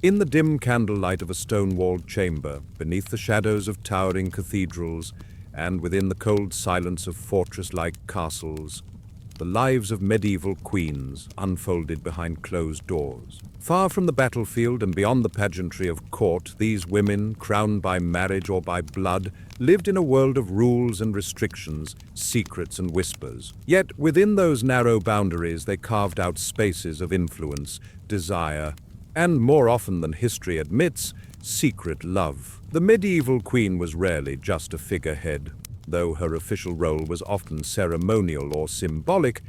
In the dim candlelight of a stone-walled chamber, beneath the shadows of towering cathedrals, and within the cold silence of fortress-like castles, the lives of medieval queens unfolded behind closed doors. Far from the battlefield and beyond the pageantry of court, these women, crowned by marriage or by blood, lived in a world of rules and restrictions, secrets and whispers. Yet within those narrow boundaries they carved out spaces of influence, desire, and more often than history admits, secret love. The medieval queen was rarely just a figurehead. Though her official role was often ceremonial or symbolic,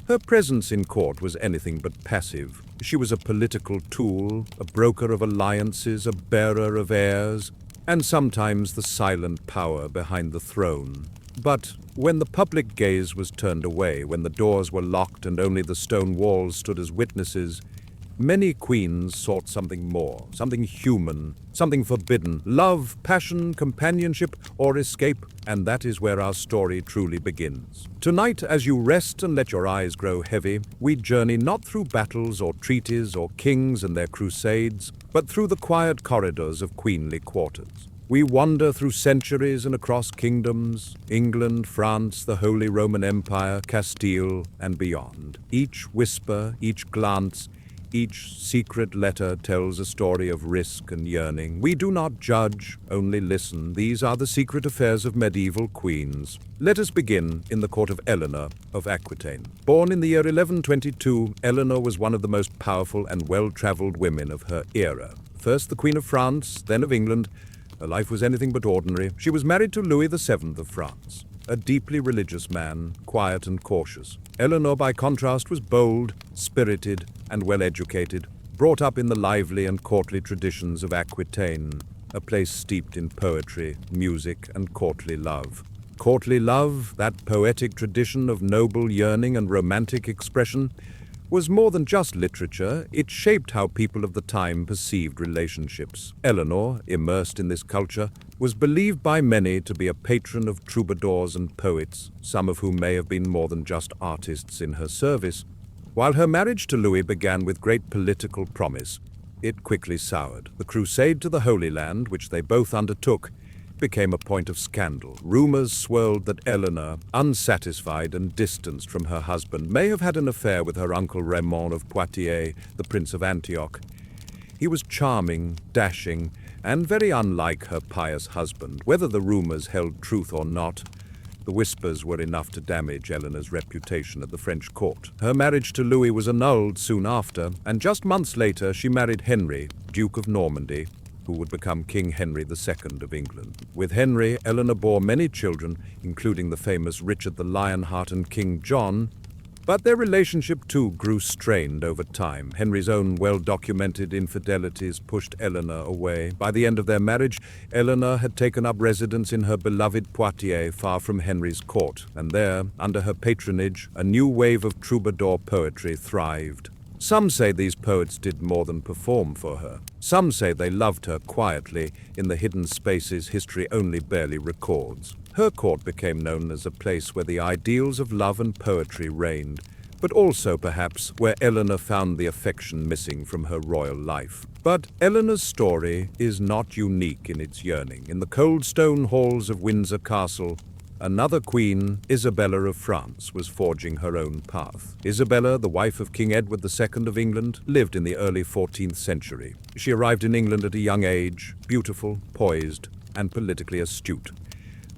her presence in court was anything but passive. She was a political tool, a broker of alliances, a bearer of heirs, and sometimes the silent power behind the throne. But when the public gaze was turned away, when the doors were locked and only the stone walls stood as witnesses, many queens sought something more, something human, something forbidden, love, passion, companionship, or escape, and that is where our story truly begins. Tonight, as you rest and let your eyes grow heavy, we journey not through battles or treaties or kings and their crusades, but through the quiet corridors of queenly quarters. We wander through centuries and across kingdoms, England, France, the Holy Roman Empire, Castile, and beyond. Each whisper, each glance, each secret letter tells a story of risk and yearning. We do not judge, only listen. These are the secret affairs of medieval queens. Let us begin in the court of Eleanor of Aquitaine. Born in the year 1122, Eleanor was one of the most powerful and well-traveled women of her era. First the Queen of France, then of England, her life was anything but ordinary. She was married to Louis VII of France, a deeply religious man, quiet and cautious. Eleanor, by contrast, was bold, spirited, and well-educated, brought up in the lively and courtly traditions of Aquitaine, a place steeped in poetry, music, and courtly love. Courtly love, that poetic tradition of noble yearning and romantic expression, was more than just literature. It shaped how people of the time perceived relationships. Eleanor, immersed in this culture, was believed by many to be a patron of troubadours and poets, some of whom may have been more than just artists in her service. While her marriage to Louis began with great political promise, it quickly soured. The crusade to the Holy Land, which they both undertook, became a point of scandal. Rumors swirled that Eleanor, unsatisfied and distanced from her husband, may have had an affair with her uncle Raymond of Poitiers, the Prince of Antioch. He was charming, dashing, and very unlike her pious husband. Whether the rumors held truth or not, the whispers were enough to damage Eleanor's reputation at the French court. Her marriage to Louis was annulled soon after, and just months later she married Henry, Duke of Normandy, who would become King Henry II of England. With Henry, Eleanor bore many children, including the famous Richard the Lionheart and King John, but their relationship too grew strained over time. Henry's own well-documented infidelities pushed Eleanor away. By the end of their marriage, Eleanor had taken up residence in her beloved Poitiers, far from Henry's court, and there, under her patronage, a new wave of troubadour poetry thrived. Some say these poets did more than perform for her. Some say they loved her quietly in the hidden spaces history only barely records. Her court became known as a place where the ideals of love and poetry reigned, but also perhaps where Eleanor found the affection missing from her royal life. But Eleanor's story is not unique in its yearning. In the cold stone halls of Windsor Castle, another queen, Isabella of France, was forging her own path. Isabella, the wife of King Edward II of England, lived in the early 14th century. She arrived in England at a young age, beautiful, poised, and politically astute.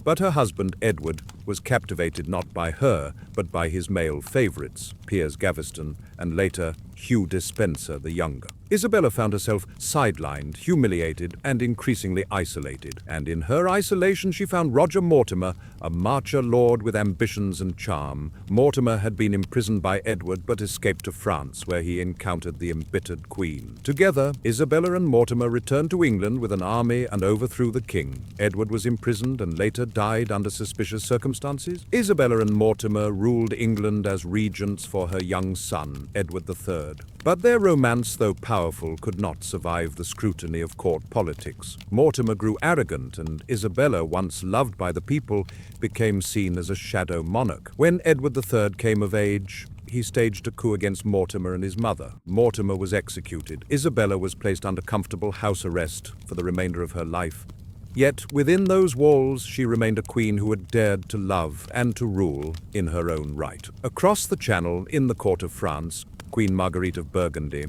But her husband, Edward, was captivated not by her, but by his male favorites, Piers Gaveston, and later Hugh Despenser the Younger. Isabella found herself sidelined, humiliated, and increasingly isolated. And in her isolation she found Roger Mortimer, a marcher lord with ambitions and charm. Mortimer had been imprisoned by Edward but escaped to France, where he encountered the embittered queen. Together, Isabella and Mortimer returned to England with an army and overthrew the king. Edward was imprisoned and later died under suspicious circumstances. Isabella and Mortimer ruled England as regents for her young son, Edward III. But their romance, though powerful, could not survive the scrutiny of court politics. Mortimer grew arrogant, and Isabella, once loved by the people, became seen as a shadow monarch. When Edward III came of age, he staged a coup against Mortimer and his mother. Mortimer was executed. Isabella was placed under comfortable house arrest for the remainder of her life. Yet within those walls she remained a queen who had dared to love and to rule in her own right. Across the Channel, in the court of France, Queen Marguerite of Burgundy,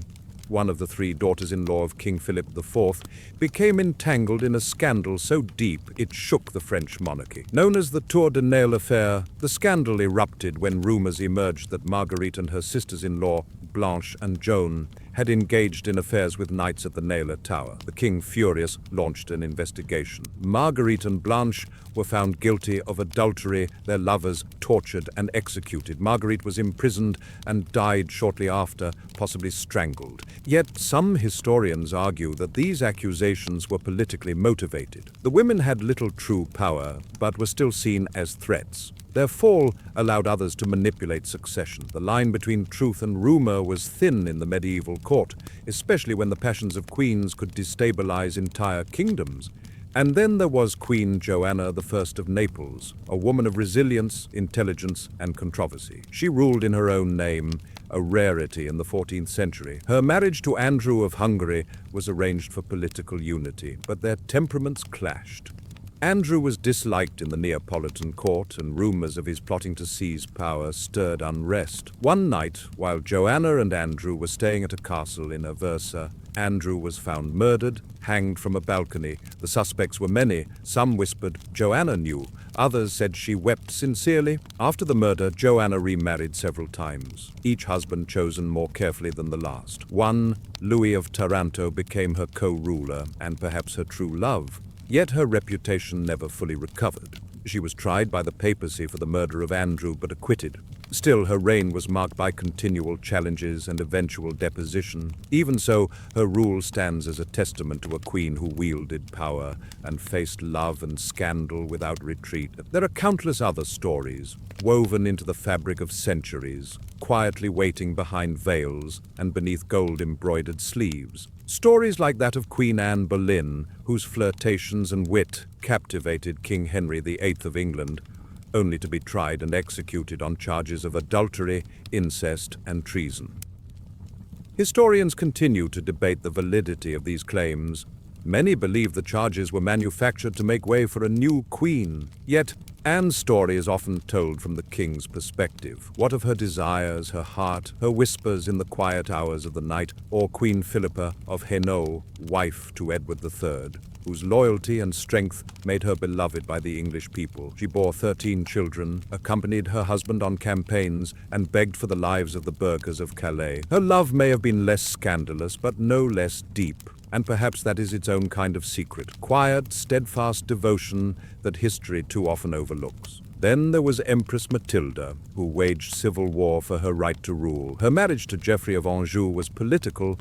one of the three daughters-in-law of King Philip IV, became entangled in a scandal so deep it shook the French monarchy. Known as the Tour de Nesle affair, the scandal erupted when rumors emerged that Marguerite and her sisters-in-law, Blanche and Joan, had engaged in affairs with knights at the Nesle Tower. The king, furious, launched an investigation. Marguerite and Blanche were found guilty of adultery, their lovers tortured and executed. Marguerite was imprisoned and died shortly after, possibly strangled. Yet some historians argue that these accusations were politically motivated. The women had little true power, but were still seen as threats. Their fall allowed others to manipulate succession. The line between truth and rumor was thin in the medieval court, especially when the passions of queens could destabilize entire kingdoms. And then there was Queen Joanna I of Naples, a woman of resilience, intelligence, and controversy. She ruled in her own name, a rarity in the 14th century. Her marriage to Andrew of Hungary was arranged for political unity, but their temperaments clashed. Andrew was disliked in the Neapolitan court, and rumors of his plotting to seize power stirred unrest. One night, while Joanna and Andrew were staying at a castle in Aversa, Andrew was found murdered, hanged from a balcony. The suspects were many. Some whispered Joanna knew. Others said she wept sincerely. After the murder, Joanna remarried several times, each husband chosen more carefully than the last. One, Louis of Taranto, became her co-ruler and perhaps her true love. Yet her reputation never fully recovered. She was tried by the papacy for the murder of Andrew, but acquitted. Still, her reign was marked by continual challenges and eventual deposition. Even so, her rule stands as a testament to a queen who wielded power and faced love and scandal without retreat. There are countless other stories, woven into the fabric of centuries, quietly waiting behind veils and beneath gold-embroidered sleeves. Stories like that of Queen Anne Boleyn, whose flirtations and wit captivated King Henry VIII of England, only to be tried and executed on charges of adultery, incest, and treason. Historians continue to debate the validity of these claims. Many believe the charges were manufactured to make way for a new queen. Yet, Anne's story is often told from the king's perspective. What of her desires, her heart, her whispers in the quiet hours of the night, or Queen Philippa of Hainault, wife to Edward III, whose loyalty and strength made her beloved by the English people? She bore 13 children, accompanied her husband on campaigns, and begged for the lives of the burghers of Calais. Her love may have been less scandalous, but no less deep. And perhaps that is its own kind of secret, quiet, steadfast devotion that history too often overlooks. Then there was Empress Matilda, who waged civil war for her right to rule. Her marriage to Geoffrey of Anjou was political,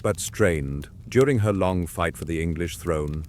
but strained. During her long fight for the English throne,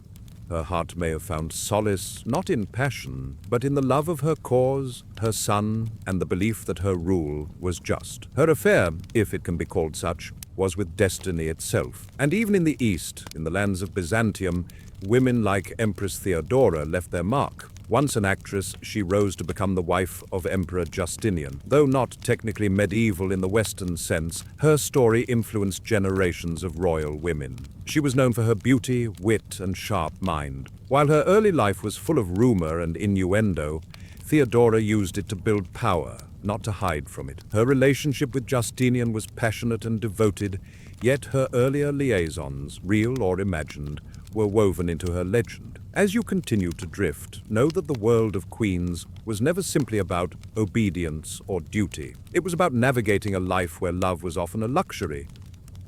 her heart may have found solace not in passion, but in the love of her cause, her son, and the belief that her rule was just. Her affair, if it can be called such, was with destiny itself. And even in the East, in the lands of Byzantium, women like Empress Theodora left their mark. Once an actress, she rose to become the wife of Emperor Justinian. Though not technically medieval in the Western sense, her story influenced generations of royal women. She was known for her beauty, wit, and sharp mind. While her early life was full of rumor and innuendo, Theodora used it to build power, not to hide from it. Her relationship with Justinian was passionate and devoted, yet her earlier liaisons, real or imagined, were woven into her legend. As you continue to drift, know that the world of queens was never simply about obedience or duty. It was about navigating a life where love was often a luxury,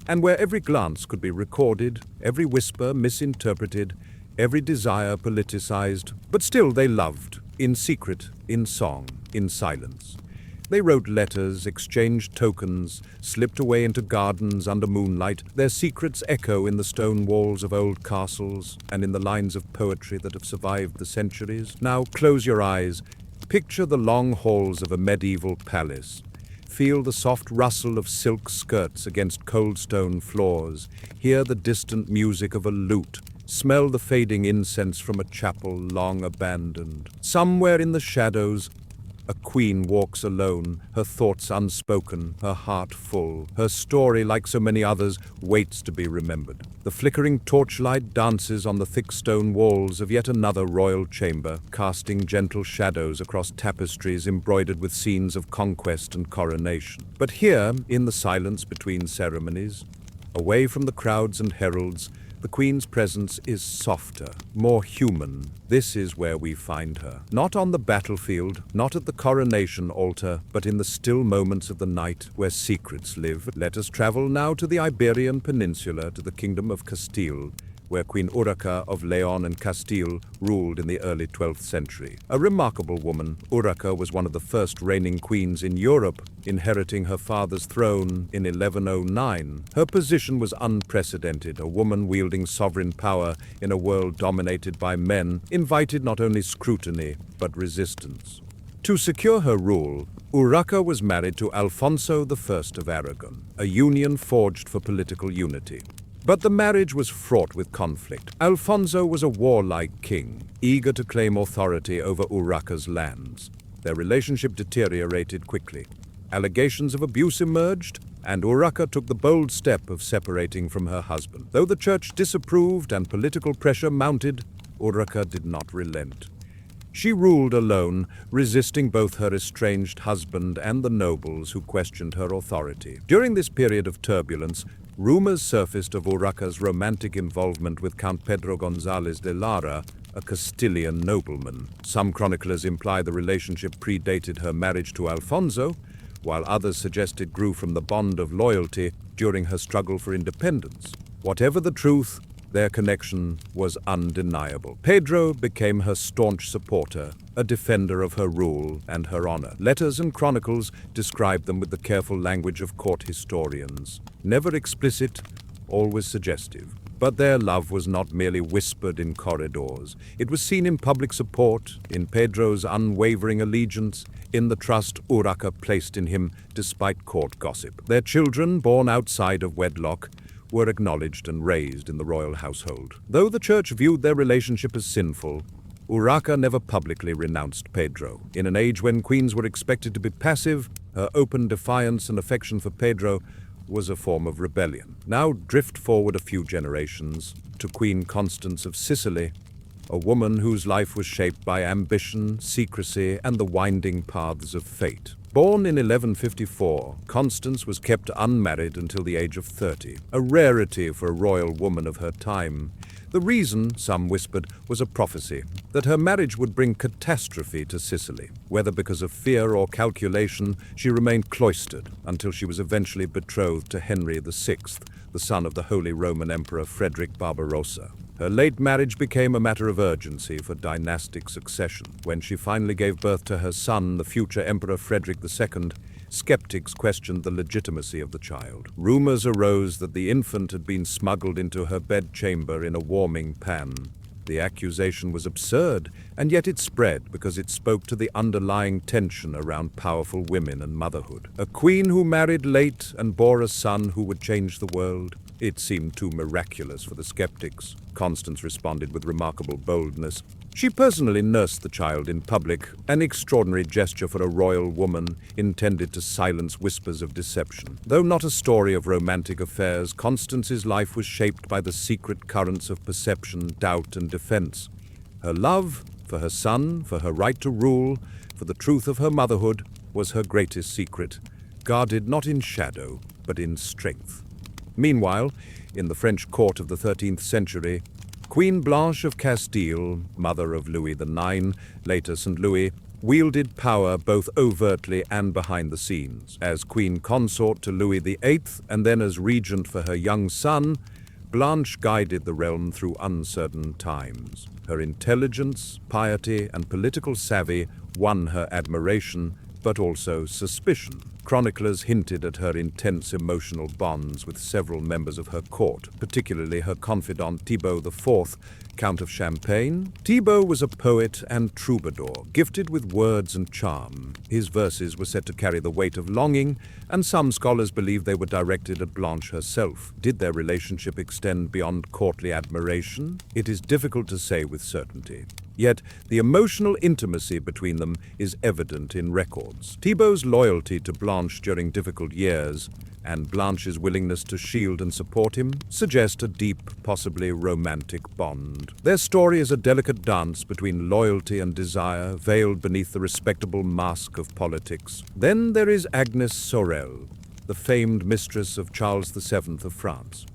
and where every glance could be recorded, every whisper misinterpreted, every desire politicized. But still they loved, in secret, in song, in silence. They wrote letters, exchanged tokens, slipped away into gardens under moonlight. Their secrets echo in the stone walls of old castles and in the lines of poetry that have survived the centuries. Now close your eyes. Picture the long halls of a medieval palace. Feel the soft rustle of silk skirts against cold stone floors. Hear the distant music of a lute. Smell the fading incense from a chapel long abandoned. Somewhere in the shadows, A queen walks alone, her thoughts unspoken, her heart full. Her story, like so many others, waits to be remembered. The flickering torchlight dances on the thick stone walls of yet another royal chamber, casting gentle shadows across tapestries embroidered with scenes of conquest and coronation. But here, in the silence between ceremonies, away from the crowds and heralds, the Queen's presence is softer, more human. This is where we find her. Not on the battlefield, not at the coronation altar, but in the still moments of the night where secrets live. Let us travel now to the Iberian Peninsula, to the Kingdom of Castile, where Queen Urraca of Leon and Castile ruled in the early 12th century. A remarkable woman, Urraca was one of the first reigning queens in Europe, inheriting her father's throne in 1109. Her position was unprecedented. A woman wielding sovereign power in a world dominated by men invited not only scrutiny, but resistance. To secure her rule, Urraca was married to Alfonso I of Aragon, a union forged for political unity. But the marriage was fraught with conflict. Alfonso was a warlike king, eager to claim authority over Urraca's lands. Their relationship deteriorated quickly. Allegations of abuse emerged, and Urraca took the bold step of separating from her husband. Though the church disapproved and political pressure mounted, Urraca did not relent. She ruled alone, resisting both her estranged husband and the nobles who questioned her authority. During this period of turbulence, rumors surfaced of Urraca's romantic involvement with Count Pedro González de Lara, a Castilian nobleman. Some chroniclers imply the relationship predated her marriage to Alfonso, while others suggest it grew from the bond of loyalty during her struggle for independence. Whatever the truth, their connection was undeniable. Pedro became her staunch supporter, a defender of her rule and her honor. Letters and chronicles describe them with the careful language of court historians. Never explicit, always suggestive. But their love was not merely whispered in corridors. It was seen in public support, in Pedro's unwavering allegiance, in the trust Urraca placed in him despite court gossip. Their children, born outside of wedlock, were acknowledged and raised in the royal household. Though the church viewed their relationship as sinful, Urraca never publicly renounced Pedro. In an age when queens were expected to be passive, her open defiance and affection for Pedro was a form of rebellion. Now drift forward a few generations to Queen Constance of Sicily, a woman whose life was shaped by ambition, secrecy, and the winding paths of fate. Born in 1154, Constance was kept unmarried until the age of 30, a rarity for a royal woman of her time. The reason, some whispered, was a prophecy that her marriage would bring catastrophe to Sicily. Whether because of fear or calculation, she remained cloistered until she was eventually betrothed to Henry VI, the son of the Holy Roman Emperor Frederick Barbarossa. Her late marriage became a matter of urgency for dynastic succession. When she finally gave birth to her son, the future Emperor Frederick II, skeptics questioned the legitimacy of the child. Rumors arose that the infant had been smuggled into her bedchamber in a warming pan. The accusation was absurd, and yet it spread because it spoke to the underlying tension around powerful women and motherhood. A queen who married late and bore a son who would change the world? It seemed too miraculous for the skeptics. Constance responded with remarkable boldness. She personally nursed the child in public, an extraordinary gesture for a royal woman intended to silence whispers of deception. Though not a story of romantic affairs, Constance's life was shaped by the secret currents of perception, doubt, and defense. Her love for her son, for her right to rule, for the truth of her motherhood, was her greatest secret, guarded not in shadow, but in strength. Meanwhile, in the French court of the 13th century, Queen Blanche of Castile, mother of Louis IX, later St. Louis, wielded power both overtly and behind the scenes. As queen consort to Louis VIII and then as regent for her young son, Blanche guided the realm through uncertain times. Her intelligence, piety, and political savvy won her admiration, but also suspicion. Chroniclers hinted at her intense emotional bonds with several members of her court, particularly her confidant Thibaut IV, Count of Champagne. Thibaut was a poet and troubadour, gifted with words and charm. His verses were said to carry the weight of longing, and some scholars believe they were directed at Blanche herself. Did their relationship extend beyond courtly admiration? It is difficult to say with certainty. Yet the emotional intimacy between them is evident in records. Thibaut's loyalty to Blanche during difficult years and Blanche's willingness to shield and support him suggest a deep, possibly romantic bond. Their story is a delicate dance between loyalty and desire, veiled beneath the respectable mask of politics. Then there is Agnes Sorel, the famed mistress of Charles VII of France.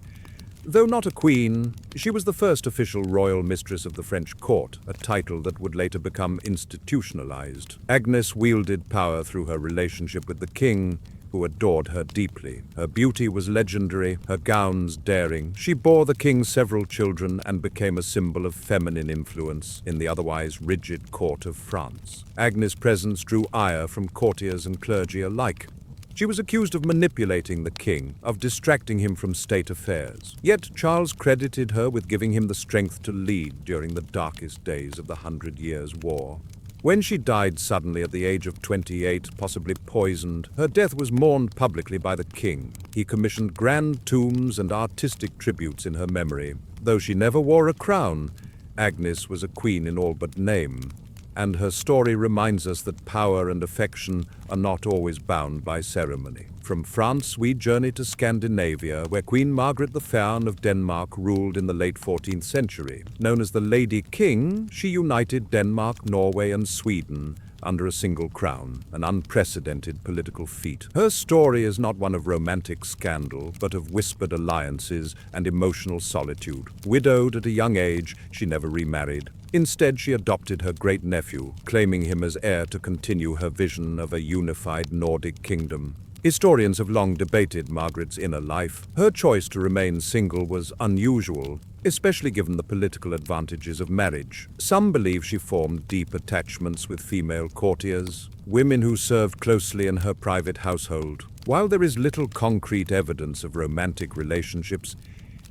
Though not a queen, she was the first official royal mistress of the French court, a title that would later become institutionalized. Agnes wielded power through her relationship with the king, who adored her deeply. Her beauty was legendary, her gowns daring. She bore the king several children and became a symbol of feminine influence in the otherwise rigid court of France. Agnes' presence drew ire from courtiers and clergy alike. She was accused of manipulating the king, of distracting him from state affairs. Yet Charles credited her with giving him the strength to lead during the darkest days of the 100 Years' War. When she died suddenly at the age of 28, possibly poisoned, her death was mourned publicly by the king. He commissioned grand tombs and artistic tributes in her memory. Though she never wore a crown, Agnes was a queen in all but name, and her story reminds us that power and affection are not always bound by ceremony. From France, we journey to Scandinavia, where Queen Margaret the Fair of Denmark ruled in the late 14th century. Known as the Lady King, she united Denmark, Norway, and Sweden under a single crown, an unprecedented political feat. Her story is not one of romantic scandal, but of whispered alliances and emotional solitude. Widowed at a young age, she never remarried. Instead, she adopted her great-nephew, claiming him as heir to continue her vision of a unified Nordic kingdom. Historians have long debated Margaret's inner life. Her choice to remain single was unusual, especially given the political advantages of marriage. Some believe she formed deep attachments with female courtiers, women who served closely in her private household. While there is little concrete evidence of romantic relationships,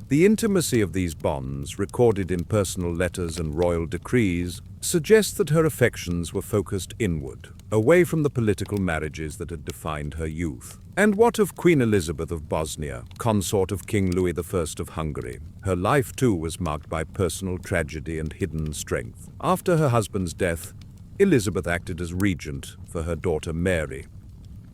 the intimacy of these bonds, recorded in personal letters and royal decrees, suggests that her affections were focused inward, away from the political marriages that had defined her youth. And what of Queen Elizabeth of Bosnia, consort of King Louis I of Hungary? Her life, too, was marked by personal tragedy and hidden strength. After her husband's death, Elizabeth acted as regent for her daughter Mary,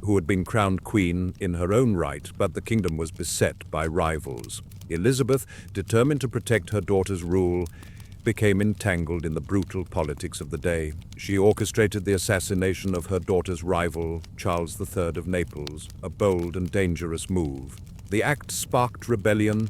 who had been crowned queen in her own right, but the kingdom was beset by rivals. Elizabeth, determined to protect her daughter's rule, became entangled in the brutal politics of the day. She orchestrated the assassination of her daughter's rival, Charles III of Naples, a bold and dangerous move. The act sparked rebellion.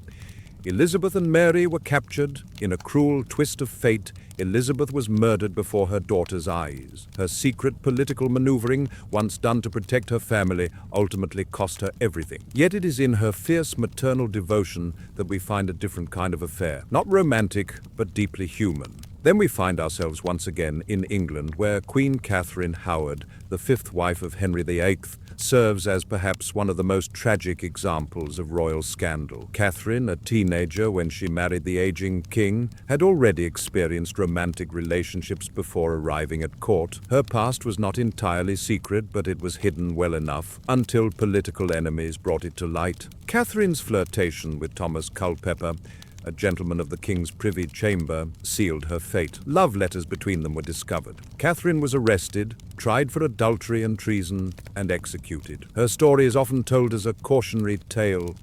Elizabeth and Mary were captured. In a cruel twist of fate, Elizabeth was murdered before her daughter's eyes. Her secret political maneuvering, once done to protect her family, ultimately cost her everything. Yet it is in her fierce maternal devotion that we find a different kind of affair. Not romantic, but deeply human. Then we find ourselves once again in England, where Queen Catherine Howard, the fifth wife of Henry VIII, serves as perhaps one of the most tragic examples of royal scandal. Catherine, a teenager when she married the aging king, had already experienced romantic relationships before arriving at court. Her past was not entirely secret, but it was hidden well enough until political enemies brought it to light. Catherine's flirtation with Thomas Culpeper, a gentleman of the king's privy chamber, sealed her fate. Love letters between them were discovered. Catherine was arrested, tried for adultery and treason, and executed. Her story is often told as a cautionary tale,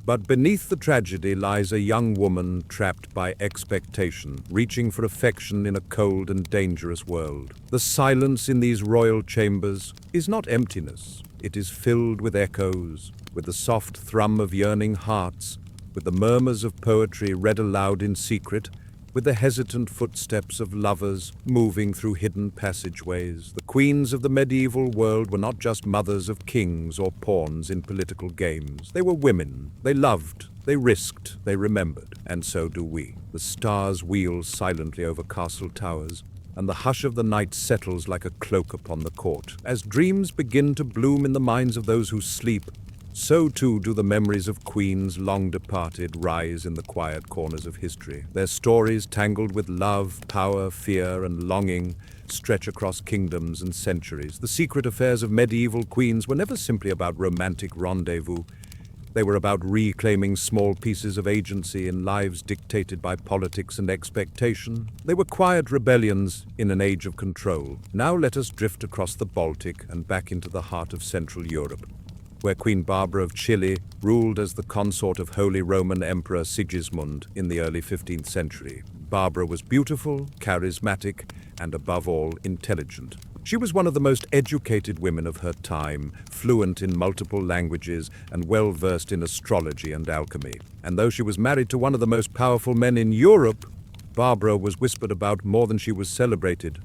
but beneath the tragedy lies a young woman trapped by expectation, reaching for affection in a cold and dangerous world. The silence in these royal chambers is not emptiness. It is filled with echoes, with the soft thrum of yearning hearts, with the murmurs of poetry read aloud in secret, with the hesitant footsteps of lovers moving through hidden passageways. The queens of the medieval world were not just mothers of kings or pawns in political games. They were women. They loved, they risked, they remembered. And so do we. The stars wheel silently over castle towers, and the hush of the night settles like a cloak upon the court. As dreams begin to bloom in the minds of those who sleep, so too do the memories of queens long departed rise in the quiet corners of history. Their stories, tangled with love, power, fear, and longing, stretch across kingdoms and centuries. The secret affairs of medieval queens were never simply about romantic rendezvous. They were about reclaiming small pieces of agency in lives dictated by politics and expectation. They were quiet rebellions in an age of control. Now let us drift across the Baltic and back into the heart of Central Europe, where Queen Barbara of Chile ruled as the consort of Holy Roman Emperor Sigismund in the early 15th century. Barbara was beautiful, charismatic, and above all, intelligent. She was one of the most educated women of her time, fluent in multiple languages and well-versed in astrology and alchemy. And though she was married to one of the most powerful men in Europe, Barbara was whispered about more than she was celebrated.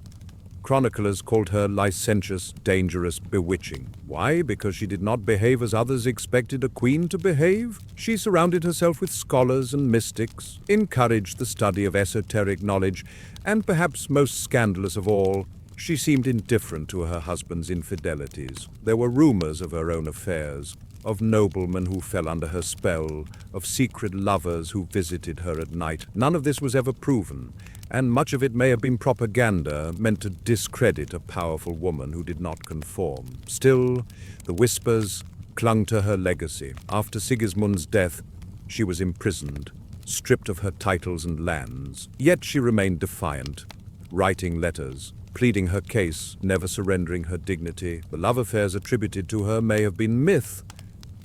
Chroniclers called her licentious, dangerous, bewitching. Why? Because she did not behave as others expected a queen to behave? She surrounded herself with scholars and mystics, encouraged the study of esoteric knowledge, and perhaps most scandalous of all, she seemed indifferent to her husband's infidelities. There were rumors of her own affairs, of noblemen who fell under her spell, of secret lovers who visited her at night. None of this was ever proven, and much of it may have been propaganda meant to discredit a powerful woman who did not conform. Still, the whispers clung to her legacy. After Sigismund's death, she was imprisoned, stripped of her titles and lands. Yet she remained defiant, writing letters, pleading her case, never surrendering her dignity. The love affairs attributed to her may have been myth,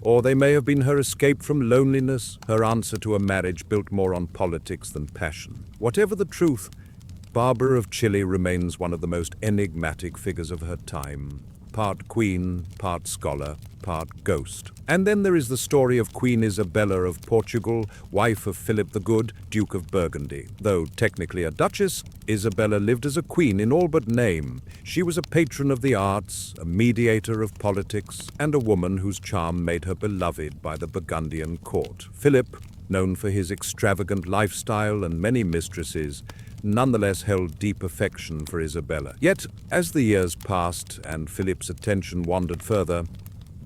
or they may have been her escape from loneliness, her answer to a marriage built more on politics than passion. Whatever the truth, Barbara of Chile remains one of the most enigmatic figures of her time. Part queen, part scholar, part ghost. And then there is the story of Queen Isabella of Portugal, wife of Philip the Good, Duke of Burgundy. Though technically a duchess, Isabella lived as a queen in all but name. She was a patron of the arts, a mediator of politics, and a woman whose charm made her beloved by the Burgundian court. Philip, known for his extravagant lifestyle and many mistresses, nonetheless held deep affection for Isabella. Yet, as the years passed and Philip's attention wandered further,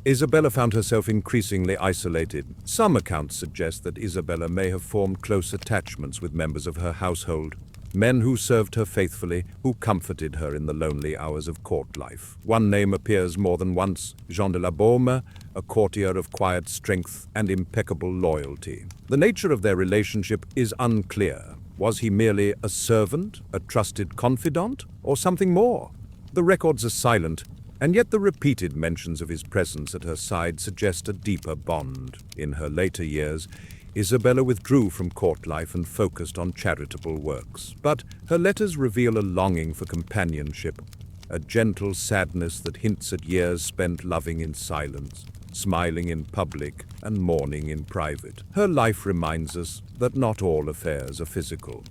Isabella found herself increasingly isolated. Some accounts suggest that Isabella may have formed close attachments with members of her household, men who served her faithfully, who comforted her in the lonely hours of court life. One name appears more than once: Jean de la Baume, a courtier of quiet strength and impeccable loyalty. The nature of their relationship is unclear. Was he merely a servant, a trusted confidant, or something more? The records are silent, and yet the repeated mentions of his presence at her side suggest a deeper bond. In her later years, Isabella withdrew from court life and focused on charitable works. But her letters reveal a longing for companionship, a gentle sadness that hints at years spent loving in silence, smiling in public and mourning in private. Her life reminds us that not all affairs are physical.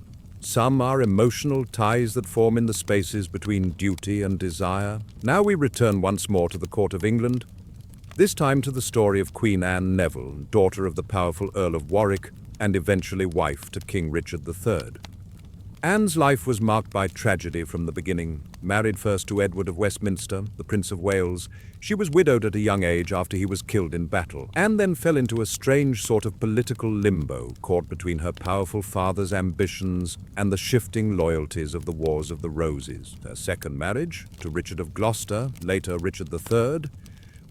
Some are emotional ties that form in the spaces between duty and desire. Now we return once more to the court of England, this time to the story of Queen Anne Neville, daughter of the powerful Earl of Warwick and eventually wife to King Richard III. Anne's life was marked by tragedy from the beginning. Married first to Edward of Westminster, the Prince of Wales, she was widowed at a young age after he was killed in battle. Anne then fell into a strange sort of political limbo, caught between her powerful father's ambitions and the shifting loyalties of the Wars of the Roses. Her second marriage, to Richard of Gloucester, later Richard III,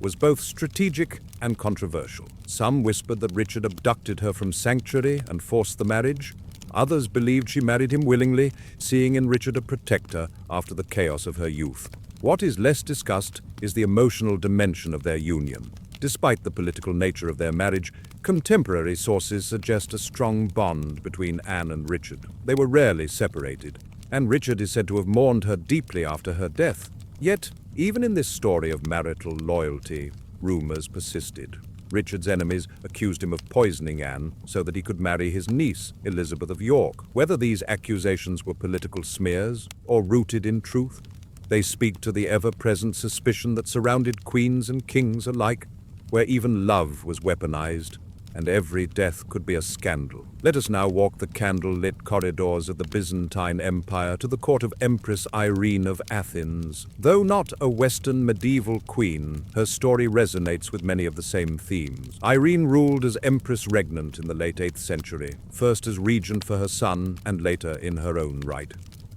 was both strategic and controversial. Some whispered that Richard abducted her from sanctuary and forced the marriage. Others believed she married him willingly, seeing in Richard a protector after the chaos of her youth. What is less discussed is the emotional dimension of their union. Despite the political nature of their marriage, contemporary sources suggest a strong bond between Anne and Richard. They were rarely separated, and Richard is said to have mourned her deeply after her death. Yet, even in this story of marital loyalty, rumors persisted. Richard's enemies accused him of poisoning Anne so that he could marry his niece, Elizabeth of York. Whether these accusations were political smears or rooted in truth, they speak to the ever-present suspicion that surrounded queens and kings alike, where even love was weaponized, and every death could be a scandal. Let us now walk the candle-lit corridors of the Byzantine Empire to the court of Empress Irene of Athens. Though not a Western medieval queen, her story resonates with many of the same themes. Irene ruled as Empress Regnant in the late 8th century, first as regent for her son and later in her own right.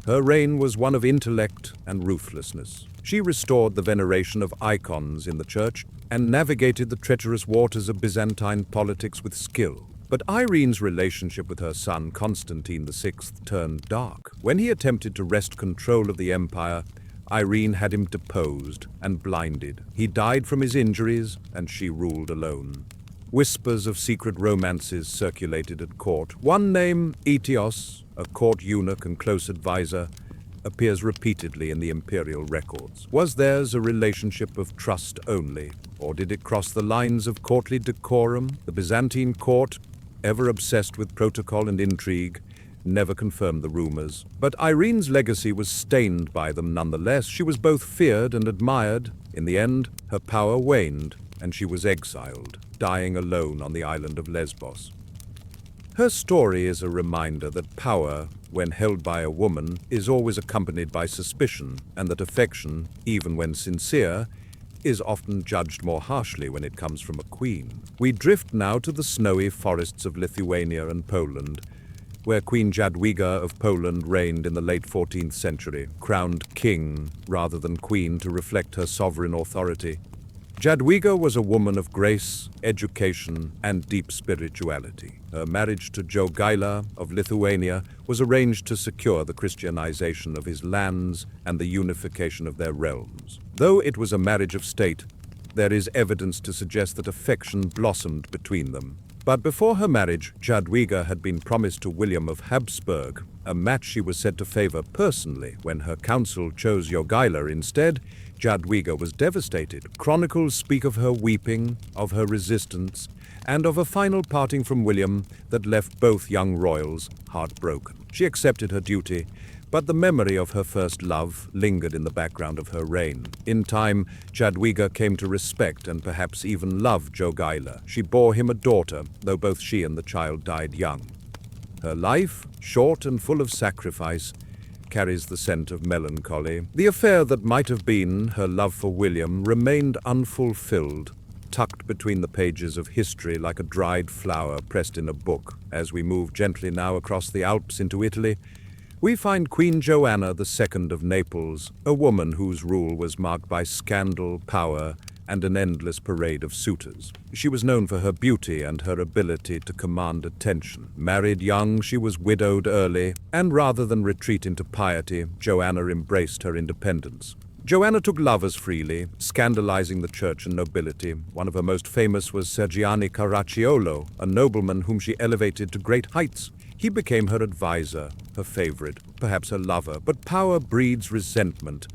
Her reign was one of intellect and ruthlessness. She restored the veneration of icons in the church, and navigated the treacherous waters of Byzantine politics with skill. But Irene's relationship with her son Constantine VI turned dark. When he attempted to wrest control of the empire, Irene had him deposed and blinded. He died from his injuries, and she ruled alone. Whispers of secret romances circulated at court. One name, Aetios, a court eunuch and close advisor, appears repeatedly in the imperial records. Was theirs a relationship of trust only, or did it cross the lines of courtly decorum? The Byzantine court, ever obsessed with protocol and intrigue, never confirmed the rumors. But Irene's legacy was stained by them nonetheless. She was both feared and admired. In the end, her power waned, and she was exiled, dying alone on the island of Lesbos. Her story is a reminder that power, when held by a woman, is always accompanied by suspicion, and that affection, even when sincere, is often judged more harshly when it comes from a queen. We drift now to the snowy forests of Lithuania and Poland, where Queen Jadwiga of Poland reigned in the late 14th century, crowned king rather than queen to reflect her sovereign authority. Jadwiga was a woman of grace, education, and deep spirituality. Her marriage to Jogaila of Lithuania was arranged to secure the Christianization of his lands and the unification of their realms. Though it was a marriage of state, there is evidence to suggest that affection blossomed between them. But before her marriage, Jadwiga had been promised to William of Habsburg, a match she was said to favor personally. When her council chose Jogaila instead, Jadwiga was devastated. Chronicles speak of her weeping, of her resistance, and of a final parting from William that left both young royals heartbroken. She accepted her duty, but the memory of her first love lingered in the background of her reign. In time, Jadwiga came to respect and perhaps even love Jogaila. She bore him a daughter, though both she and the child died young. Her life, short and full of sacrifice, carries the scent of melancholy. The affair that might have been, her love for William, remained unfulfilled, tucked between the pages of history like a dried flower pressed in a book. As we move gently now across the Alps into Italy, we find Queen Joanna II of Naples, a woman whose rule was marked by scandal, power, and an endless parade of suitors. She was known for her beauty and her ability to command attention. Married young, she was widowed early, and rather than retreat into piety, Joanna embraced her independence. Joanna took lovers freely, scandalizing the church and nobility. One of her most famous was Sergiani Caracciolo, a nobleman whom she elevated to great heights. He became her advisor, her favorite, perhaps her lover, but power breeds resentment,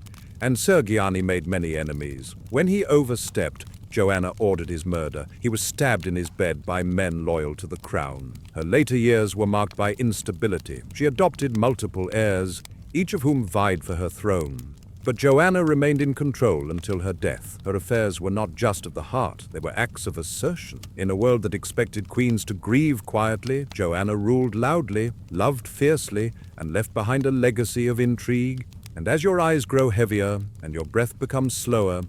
and Sergiani made many enemies. When he overstepped, Joanna ordered his murder. He was stabbed in his bed by men loyal to the crown. Her later years were marked by instability. She adopted multiple heirs, each of whom vied for her throne. But Joanna remained in control until her death. Her affairs were not just of the heart, they were acts of assertion. In a world that expected queens to grieve quietly, Joanna ruled loudly, loved fiercely, and left behind a legacy of intrigue. And as your eyes grow heavier and your breath becomes slower,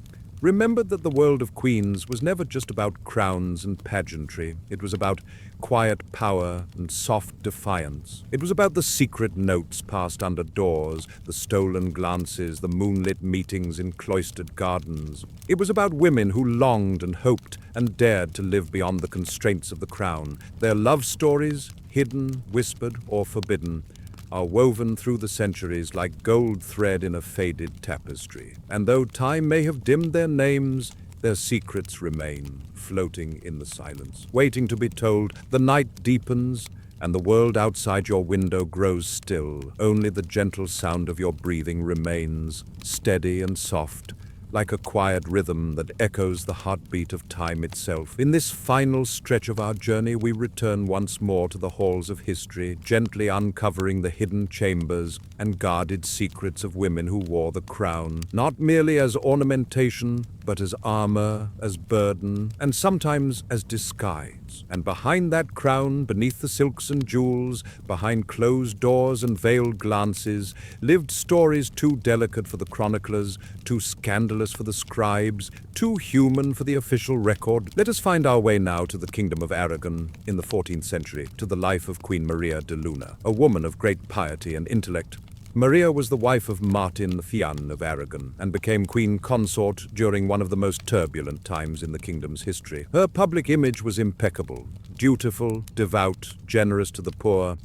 remember that the world of queens was never just about crowns and pageantry. It was about quiet power and soft defiance. It was about the secret notes passed under doors, the stolen glances, the moonlit meetings in cloistered gardens. It was about women who longed and hoped and dared to live beyond the constraints of the crown. Their love stories, hidden, whispered, or forbidden, are woven through the centuries like gold thread in a faded tapestry. And though time may have dimmed their names, their secrets remain, floating in the silence, waiting to be told. The night deepens, and the world outside your window grows still. Only the gentle sound of your breathing remains, steady and soft, like a quiet rhythm that echoes the heartbeat of time itself. In this final stretch of our journey, we return once more to the halls of history, gently uncovering the hidden chambers and guarded secrets of women who wore the crown, not merely as ornamentation, but as armor, as burden, and sometimes as disguise. And behind that crown, beneath the silks and jewels, behind closed doors and veiled glances, lived stories too delicate for the chroniclers, too scandalous for the scribes, too human for the official record. Let us find our way now to the kingdom of Aragon in the 14th century, to the life of Queen Maria de Luna, a woman of great piety and intellect, Maria was the wife of Martin Fian of Aragon and became queen consort during one of the most turbulent times in the kingdom's history. Her public image was impeccable, dutiful, devout, generous to the poor.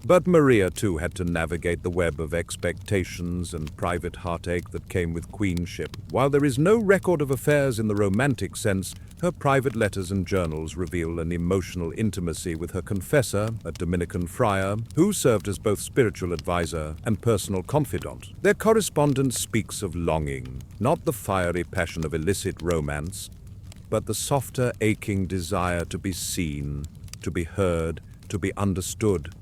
But Maria, too, had to navigate the web of expectations and private heartache that came with queenship. While there is no record of affairs in the romantic sense, her private letters and journals reveal an emotional intimacy with her confessor, a Dominican friar, who served as both spiritual advisor and personal confidant. Their correspondence speaks of longing, not the fiery passion of illicit romance, but the softer, aching desire to be seen, to be heard, to be understood.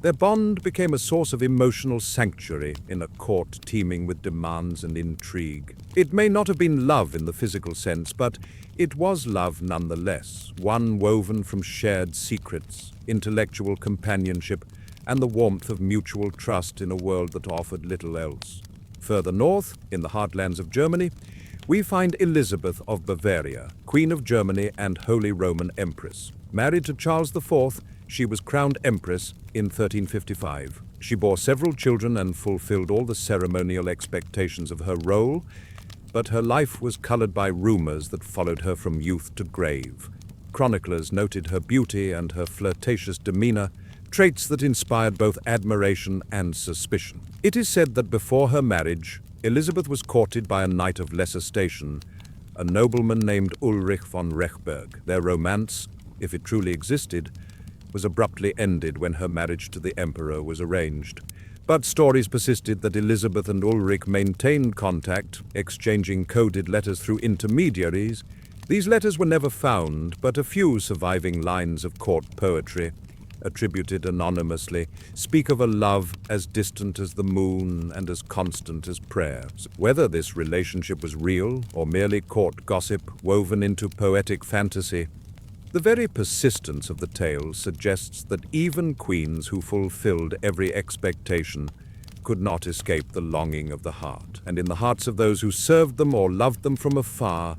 Their bond became a source of emotional sanctuary in a court teeming with demands and intrigue. It may not have been love in the physical sense, but it was love nonetheless, one woven from shared secrets, intellectual companionship, and the warmth of mutual trust in a world that offered little else. Further north, in the heartlands of Germany, we find Elizabeth of Bavaria, Queen of Germany and Holy Roman Empress. Married to Charles IV, she was crowned empress in 1355. She bore several children and fulfilled all the ceremonial expectations of her role, but her life was colored by rumors that followed her from youth to grave. Chroniclers noted her beauty and her flirtatious demeanor, traits that inspired both admiration and suspicion. It is said that before her marriage, Elizabeth was courted by a knight of lesser station, a nobleman named Ulrich von Rechberg. Their romance, if it truly existed, was abruptly ended when her marriage to the emperor was arranged. But stories persisted that Elizabeth and Ulrich maintained contact, exchanging coded letters through intermediaries. These letters were never found, but a few surviving lines of court poetry, attributed anonymously, speak of a love as distant as the moon and as constant as prayers. Whether this relationship was real or merely court gossip woven into poetic fantasy, the very persistence of the tale suggests that even queens who fulfilled every expectation could not escape the longing of the heart. And in the hearts of those who served them or loved them from afar,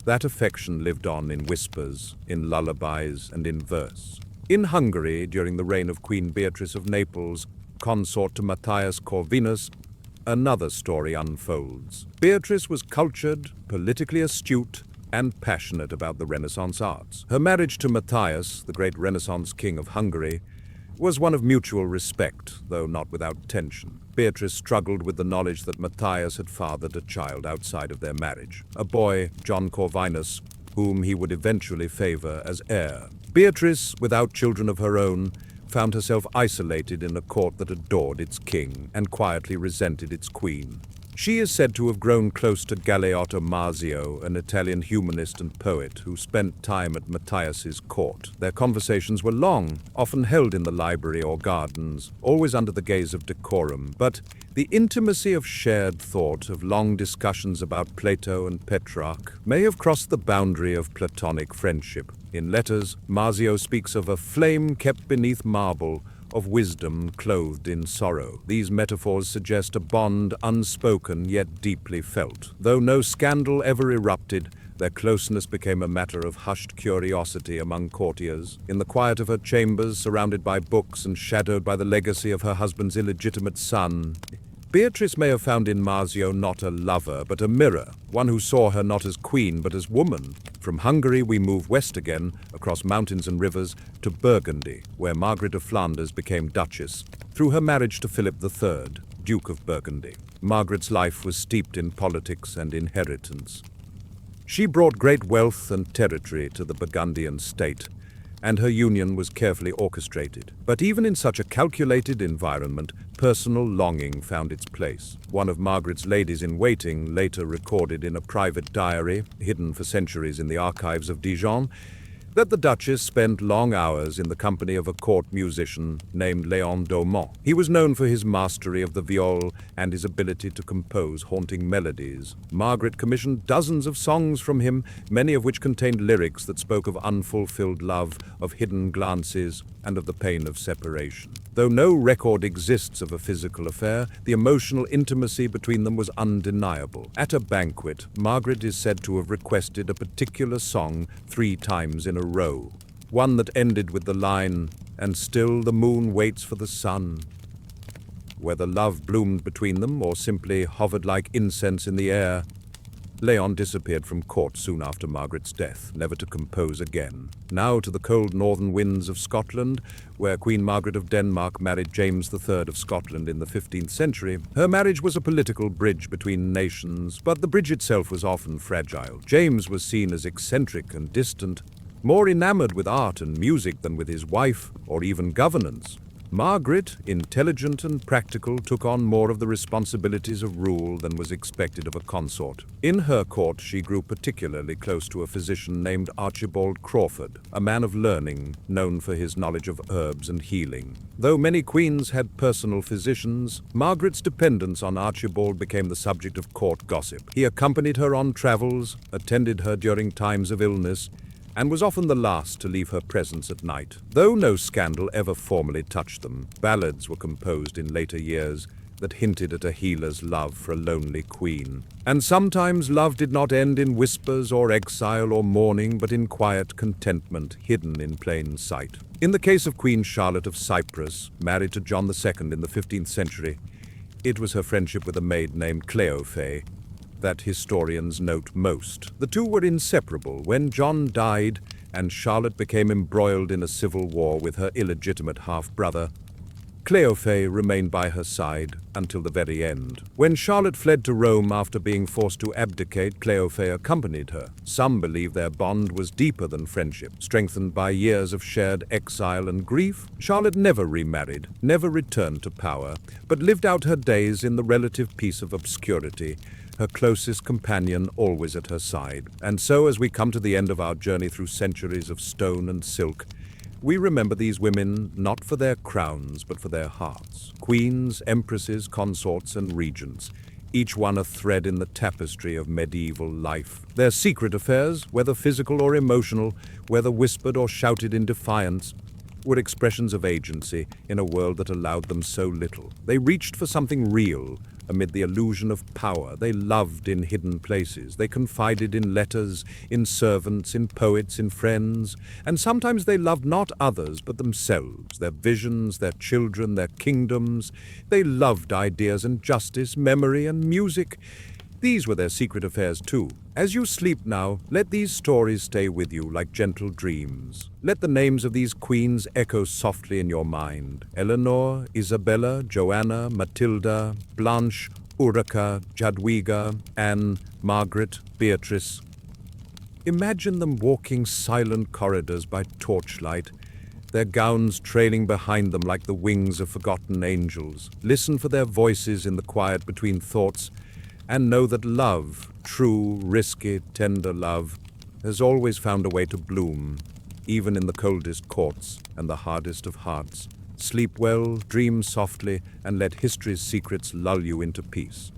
that affection lived on in whispers, in lullabies, and in verse. In Hungary, during the reign of Queen Beatrice of Naples, consort to Matthias Corvinus, another story unfolds. Beatrice was cultured, politically astute, and passionate about the Renaissance arts. Her marriage to Matthias, the great Renaissance king of Hungary, was one of mutual respect, though not without tension. Beatrice struggled with the knowledge that Matthias had fathered a child outside of their marriage, a boy, John Corvinus, whom he would eventually favor as heir. Beatrice, without children of her own, found herself isolated in a court that adored its king and quietly resented its queen. She is said to have grown close to Galeotto Marzio, an Italian humanist and poet who spent time at Matthias's court. Their conversations were long, often held in the library or gardens, always under the gaze of decorum, but the intimacy of shared thought, of long discussions about Plato and Petrarch, may have crossed the boundary of platonic friendship. In letters, Marzio speaks of a flame kept beneath marble, of wisdom clothed in sorrow. These metaphors suggest a bond unspoken yet deeply felt. Though no scandal ever erupted, their closeness became a matter of hushed curiosity among courtiers. In the quiet of her chambers, surrounded by books and shadowed by the legacy of her husband's illegitimate son, Beatrice may have found in Marzio not a lover, but a mirror, one who saw her not as queen, but as woman. From Hungary, we move west again, across mountains and rivers, to Burgundy, where Margaret of Flanders became Duchess, through her marriage to Philip III, Duke of Burgundy. Margaret's life was steeped in politics and inheritance. She brought great wealth and territory to the Burgundian state, and her union was carefully orchestrated. But even in such a calculated environment, personal longing found its place. One of Margaret's ladies-in-waiting later recorded in a private diary, hidden for centuries in the archives of Dijon, that the Duchess spent long hours in the company of a court musician named Léon Daumont. He was known for his mastery of the viol and his ability to compose haunting melodies. Margaret commissioned dozens of songs from him, many of which contained lyrics that spoke of unfulfilled love, of hidden glances, and of the pain of separation. Though no record exists of a physical affair, the emotional intimacy between them was undeniable. At a banquet, Margaret is said to have requested a particular song 3 times in a row, one that ended with the line, "And still the moon waits for the sun." whether love bloomed between them or simply hovered like incense in the air. Leon disappeared from court soon after Margaret's death, never to compose again. Now to the cold northern winds of Scotland, where Queen Margaret of Denmark married James III of Scotland in the 15th century. Her marriage was a political bridge between nations, but the bridge itself was often fragile. James was seen as eccentric and distant, more enamored with art and music than with his wife or even governance. Margaret, intelligent and practical, took on more of the responsibilities of rule than was expected of a consort. In her court, she grew particularly close to a physician named Archibald Crawford, a man of learning, known for his knowledge of herbs and healing. Though many queens had personal physicians, Margaret's dependence on Archibald became the subject of court gossip. He accompanied her on travels, attended her during times of illness, and was often the last to leave her presence at night. Though no scandal ever formally touched them, ballads were composed in later years that hinted at a healer's love for a lonely queen. And sometimes love did not end in whispers or exile or mourning, but in quiet contentment hidden in plain sight. In the case of Queen Charlotte of Cyprus, married to John II in the 15th century, it was her friendship with a maid named Cleophée that historians note most. The two were inseparable. When John died and Charlotte became embroiled in a civil war with her illegitimate half-brother, Cleophée remained by her side until the very end. When Charlotte fled to Rome after being forced to abdicate, Cleophée accompanied her. Some believe their bond was deeper than friendship, strengthened by years of shared exile and grief. Charlotte never remarried, never returned to power, but lived out her days in the relative peace of obscurity, her closest companion always at her side. And so, as we come to the end of our journey through centuries of stone and silk, we remember these women not for their crowns, but for their hearts. Queens, empresses, consorts, and regents, each one a thread in the tapestry of medieval life. Their secret affairs, whether physical or emotional, whether whispered or shouted in defiance, were expressions of agency in a world that allowed them so little. They reached for something real amid the illusion of power. They loved in hidden places. They confided in letters, in servants, in poets, in friends. And sometimes they loved not others, but themselves, their visions, their children, their kingdoms. They loved ideas and justice, memory and music. These were their secret affairs too. As you sleep now, let these stories stay with you like gentle dreams. Let the names of these queens echo softly in your mind. Eleanor, Isabella, Joanna, Matilda, Blanche, Ulrica, Jadwiga, Anne, Margaret, Beatrice. Imagine them walking silent corridors by torchlight, their gowns trailing behind them like the wings of forgotten angels. Listen for their voices in the quiet between thoughts, and know that love, true, risky, tender love, has always found a way to bloom, even in the coldest courts and the hardest of hearts. Sleep well, dream softly, and let history's secrets lull you into peace.